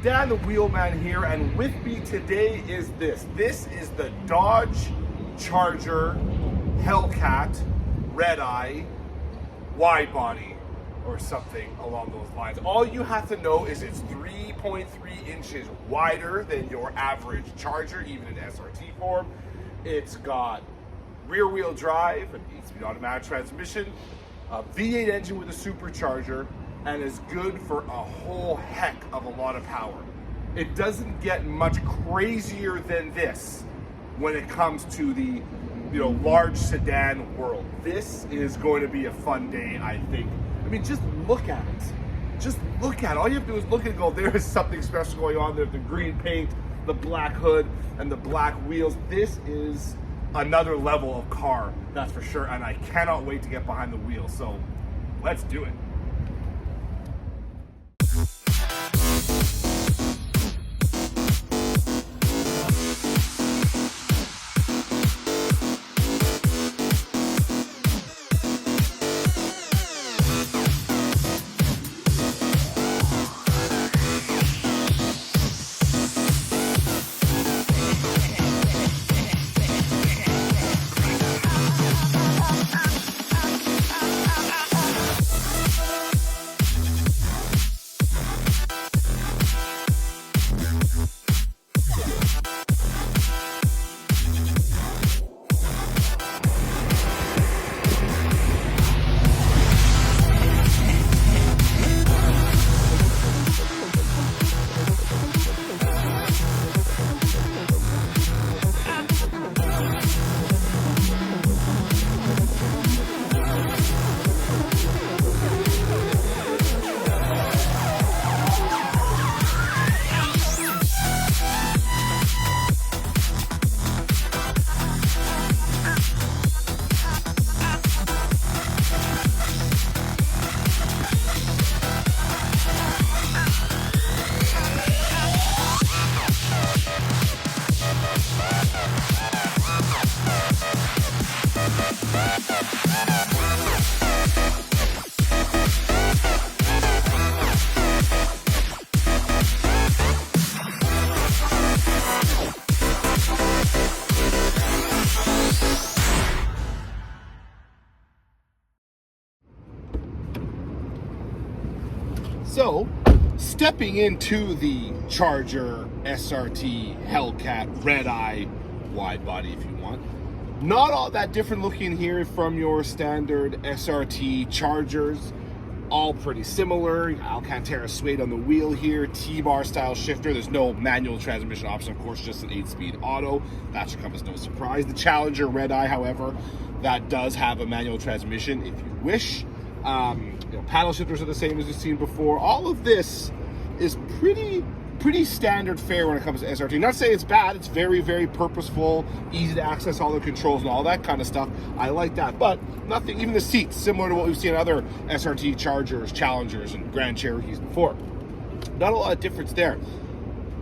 Dan the Wheelman here, and with me today is this. This is the Dodge Charger Hellcat Redeye wide body or something along those lines. All you have to know is it's 3.3 inches wider than your average Charger, even in SRT form. It's got rear wheel drive, an 8-speed automatic transmission, a V8 engine with a supercharger, and is good for a whole heck of a lot of power. It doesn't get much crazier than this when it comes to the large sedan world. This is going to be a fun day, I think. I mean, just look at it. Just look at it. All you have to do is look and go, there is something special going on there. The green paint, the black hood, and the black wheels. This is another level of car, that's for sure. And I cannot wait to get behind the wheel. So let's do it. So, stepping into the Charger SRT Hellcat Redeye wide body, if you want. Not all that different looking here from your standard SRT Chargers. All pretty similar. Alcantara suede on the wheel here, T-bar style shifter. There's no manual transmission option, of course, just an 8-speed auto. That should come as no surprise. The Challenger Redeye, however, that does have a manual transmission if you wish. Paddle shifters are the same as you've seen before. All of this is pretty standard fare when it comes to SRT. Not to say it's bad, it's very, very purposeful, easy to access all the controls and all that kind of stuff. I like that, but nothing, even the seats, similar to what we've seen in other SRT Chargers, Challengers, and Grand Cherokees before. Not a lot of difference there.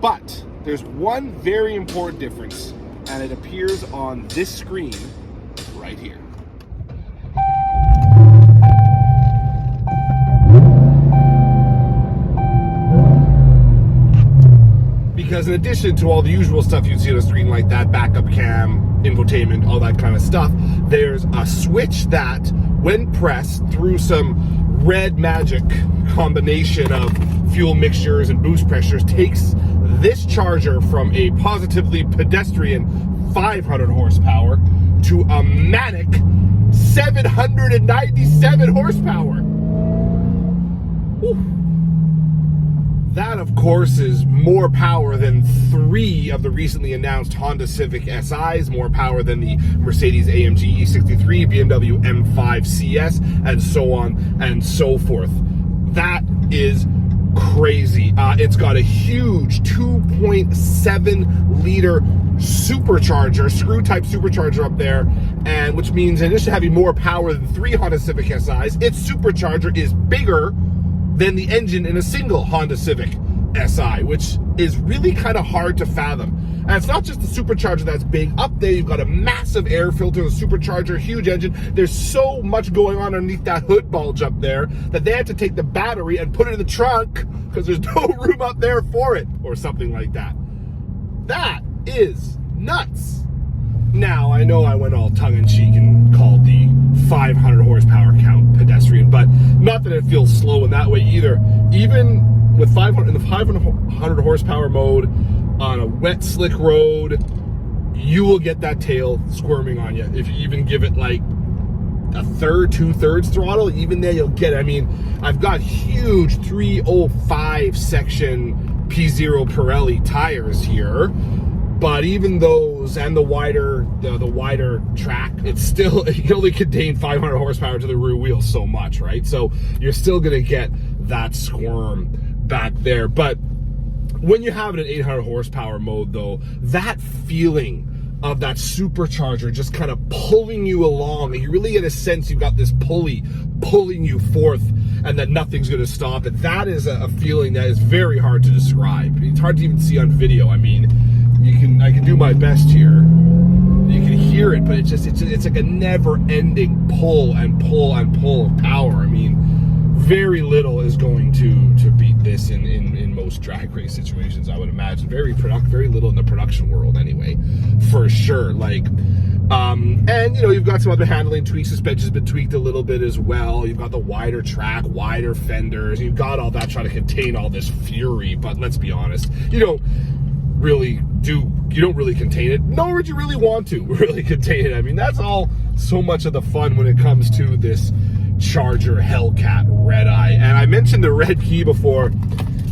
But there's one very important difference, and it appears on this screen right here. Because in addition to all the usual stuff you'd see on a screen like that, backup cam, infotainment, all that kind of stuff, there's a switch that, when pressed through some red magic combination of fuel mixtures and boost pressures, takes this Charger from a positively pedestrian 500 horsepower to a manic 797 horsepower. Whew. That, of course, is more power than 3 of the recently announced Honda Civic SIs, more power than the Mercedes-AMG E63, BMW M5 CS, and so on and so forth. That is crazy. It's got a huge 2.7 liter supercharger, screw-type supercharger up there, and which means in addition to having more power than 3 Honda Civic SIs, its supercharger is bigger than the engine in a single Honda Civic SI, which is really kind of hard to fathom. And it's not just the supercharger that's big. Up there, you've got a massive air filter, the supercharger, huge engine. There's so much going on underneath that hood bulge up there that they had to take the battery and put it in the trunk because there's no room up there for it, or something like that. That is nuts. Now, I know I went all tongue-in-cheek and called the 500 horsepower count pedestrian, but not that it feels slow in that way either. Even with 500 in the 500 horsepower mode on a wet, slick road, you will get that tail squirming on you. If you even give it like a third, 2/3 throttle, even there you'll get it. I mean, I've got huge 305 section P0 Pirelli tires here, but even those and the wider track, it's still, it can only contain 500 horsepower to the rear wheel so much, right? So you're still gonna get that squirm back there. But when you have it in 800 horsepower mode though, that feeling of that supercharger just kind of pulling you along, and you really get a sense you've got this pulley pulling you forth and that nothing's going to stop it. That is a feeling that is very hard to describe. It's hard to even see on video. I mean, I can do my best here. You can hear it, but it's like a never-ending pull and pull and pull of power. I mean, very little is going to beat this in most drag race situations, I would imagine. Very little in the production world anyway, for sure. Like, and you know, you've got some other handling tweaks. Suspension's been tweaked a little bit as well. You've got the wider track, wider fenders. You've got all that trying to contain all this fury. But let's be honest, you don't really contain it, nor would you really want to really contain it. I mean, that's all so much of the fun when it comes to this Charger Hellcat Redeye. And I mentioned the red key before.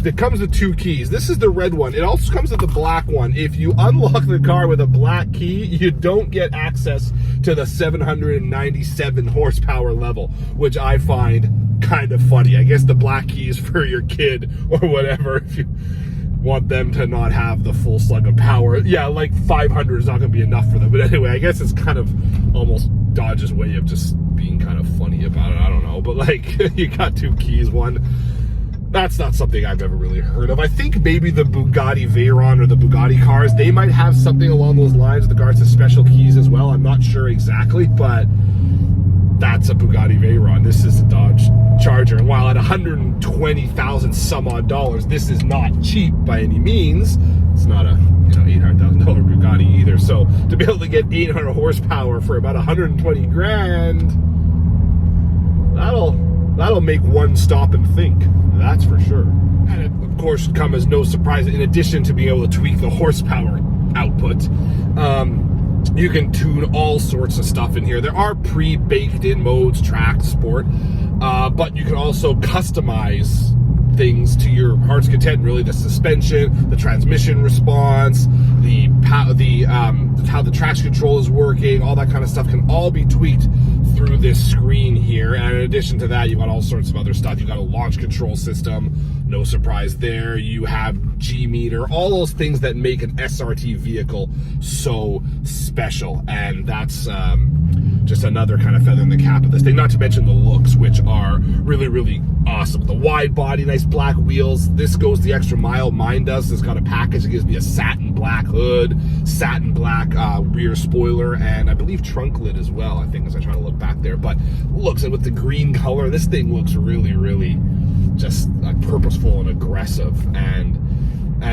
It comes with 2 keys. This is the red one. It also comes with the black one. If you unlock the car with a black key, you don't get access to the 797 horsepower level, which I find kind of funny. I guess the black key is for your kid or whatever, if you want them to not have the full slug of power. Yeah, like 500 is not going to be enough for them. But anyway, I guess it's kind of almost Dodge's way of just being kind of funny about it. I don't know. But like, you got 2 keys. One, that's not something I've ever really heard of. I think maybe the Bugatti Veyron or the Bugatti cars, they might have something along those lines with regards to special keys as well. I'm not sure exactly, but that's a Bugatti Veyron. This is a Dodge Charger. And while at $120,000 some odd dollars, this is not cheap by any means. It's not a $800,000 Bugatti either. So to be able to get 800 horsepower for about 120 grand, that'll make one stop and think. That's for sure. And it, of course, should come as no surprise. In addition to being able to tweak the horsepower output, you can tune all sorts of stuff in here. There are pre-baked in modes, track, sport, but you can also customize things to your heart's content. Really, the suspension, the transmission response, how the traction control is working, all that kind of stuff can all be tweaked through this screen here. And in addition to that, you've got all sorts of other stuff. You've got a launch control system, no surprise there. You have G meter, all those things that make an SRT vehicle so special. And that's just another kind of feather in the cap of this thing, not to mention the looks, which are really, really awesome. The wide body, nice black wheels. This goes the extra mile. Mine does. It's got a package that gives me a satin black hood, satin black rear spoiler, and I believe trunk lid as well, I think, as I try to look back there. But looks, and with the green color, this thing looks really, really just purposeful and aggressive. And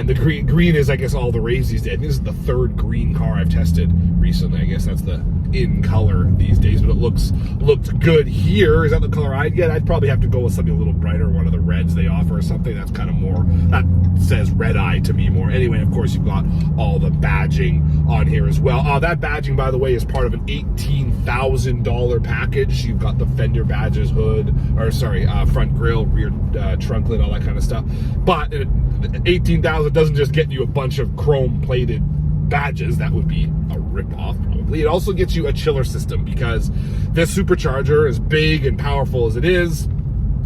the green is, I guess, all the rage these days. I think this is the 3rd green car I've tested recently. I guess that's the in color these days, but it looked good here. Is that the color I'd get? I'd probably have to go with something a little brighter, one of the reds they offer or something. That's kind of more, that says Redeye to me more. Anyway, of course, you've got all the badging on here as well. That badging, by the way, is part of an $18,000 package. You've got the fender badges, hood, or sorry, front grille, rear trunk lid, all that kind of stuff. But $18,000 doesn't just get you a bunch of chrome plated badges. That would be a rip-off probably. It also gets you a chiller system, because this supercharger, as big and powerful as it is,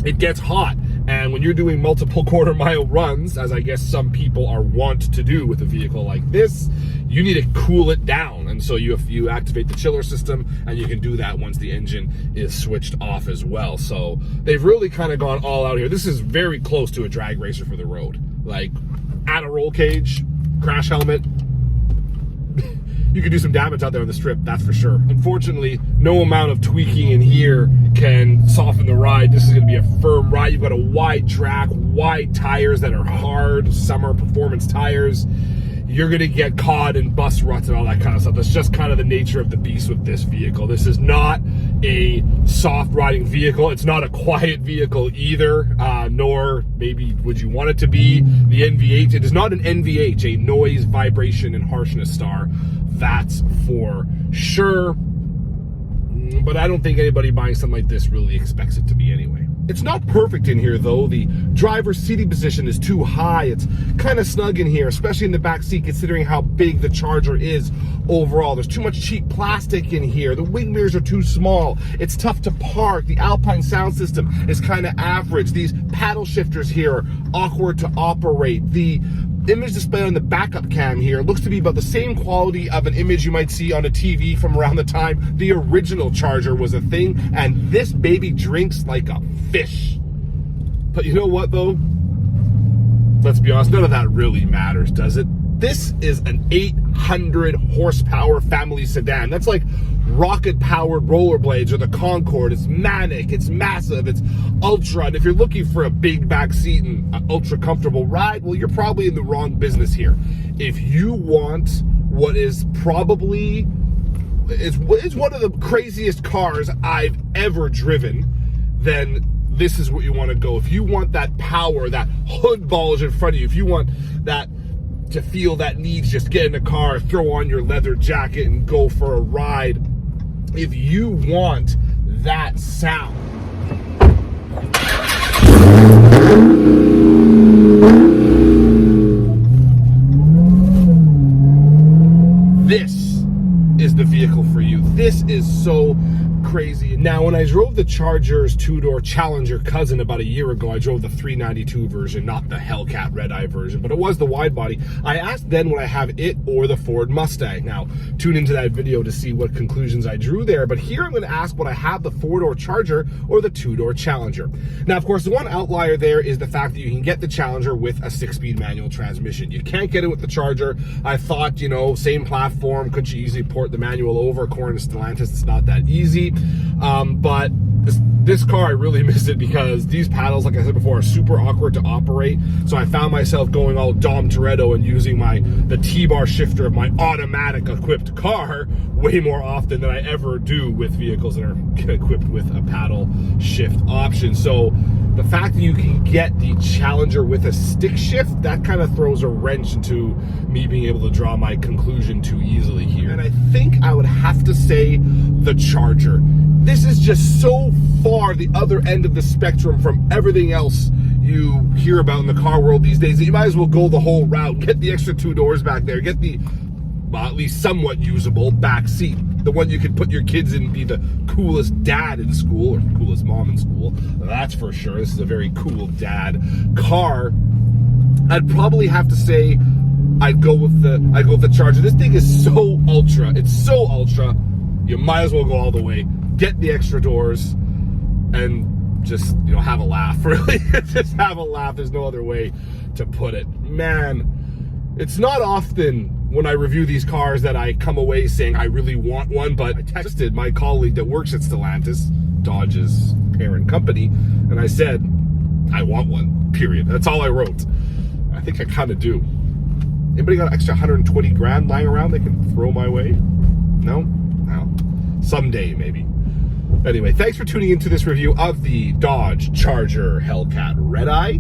it gets hot. And when you're doing multiple quarter-mile runs, as I guess some people are wont to do with a vehicle like this, you need to cool it down. And so you activate the chiller system, and you can do that once the engine is switched off as well. So they've really kind of gone all out here. This is very close to a drag racer for the road. Like, add a roll cage, crash helmet, you could do some damage out there on the strip, that's for sure. Unfortunately, no amount of tweaking in here can soften the ride. This is gonna be a firm ride. You've got a wide track, wide tires that are hard, summer performance tires. You're gonna get caught in bus ruts and all that kind of stuff. That's just kind of the nature of the beast with this vehicle. This is not a soft riding vehicle. It's not a quiet vehicle either, nor maybe would you want it to be. The NVH, it is not an NVH, a noise, vibration, and harshness star. That's for sure. But I don't think anybody buying something like this really expects it to be anyway. It's not perfect in here though. The driver's seating position is too high. It's kind of snug in here, especially in the back seat, considering how big the Charger is overall. There's too much cheap plastic in here. The wing mirrors are too small. It's tough to park. The Alpine sound system is kind of average. These paddle shifters here are awkward to operate. The image display on the backup cam here looks to be about the same quality of an image you might see on a TV from around the time the original Charger was a thing, and this baby drinks like a fish. But you know what though? Let's be honest, none of that really matters, does it? This is an 800 horsepower family sedan. That's like rocket-powered Rollerblades or the Concorde. It's manic, it's massive, it's ultra. And if you're looking for a big back seat and ultra comfortable ride, well, you're probably in the wrong business here. If you want what is probably, it's one of the craziest cars I've ever driven, then this is what you want to go. If you want that power, that hood bulge in front of you, if you want that to feel that need to just get in the car, throw on your leather jacket and go for a ride, if you want that sound, this is the vehicle for you. This is so crazy. Now, when I drove the Charger's two-door Challenger cousin about a year ago, I drove the 392 version, not the Hellcat Redeye version, but it was the wide body. I asked then would I have it or the Ford Mustang. Now, tune into that video to see what conclusions I drew there, but here I'm going to ask would I have the four-door Charger or the two-door Challenger. Now, of course, the one outlier there is the fact that you can get the Challenger with a 6-speed manual transmission. You can't get it with the Charger. I thought, you know, same platform, could you easily port the manual over? According to Stellantis, it's not that easy. But this car, I really miss it because these paddles, like I said before, are super awkward to operate. So I found myself going all Dom Toretto and using the T-bar shifter of my automatic equipped car way more often than I ever do with vehicles that are equipped with a paddle shift option. So the fact that you can get the Challenger with a stick shift, that kind of throws a wrench into me being able to draw my conclusion too easily here. And I think I would have to say the Charger. This is just so far the other end of the spectrum from everything else you hear about in the car world these days that you might as well go the whole route. Get the extra 2 doors back there. Get the, well, at least somewhat usable back seat. The one you could put your kids in and be the coolest dad in school or the coolest mom in school. That's for sure. This is a very cool dad car. I'd probably have to say I'd go with the Charger. This thing is so ultra. It's so ultra. You might as well go all the way. Get the extra doors and just, you know, have a laugh, really. Just have a laugh. There's no other way to put it. Man, it's not often when I review these cars that I come away saying I really want one, but I texted my colleague that works at Stellantis, Dodge's parent company, and I said, I want one, period. That's all I wrote. I think I kind of do. Anybody got an extra 120 grand lying around they can throw my way? No? No. Someday, maybe. Anyway, thanks for tuning into this review of the Dodge Charger Hellcat Redeye.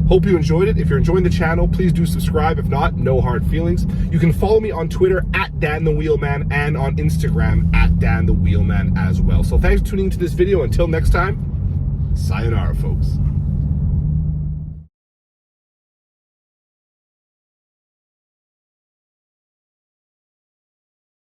Hope you enjoyed it. If you're enjoying the channel, please do subscribe. If not, no hard feelings. You can follow me on Twitter at Dan the Wheelman and on Instagram at Dan the Wheelman as well. So thanks for tuning into this video. Until next time, sayonara, folks.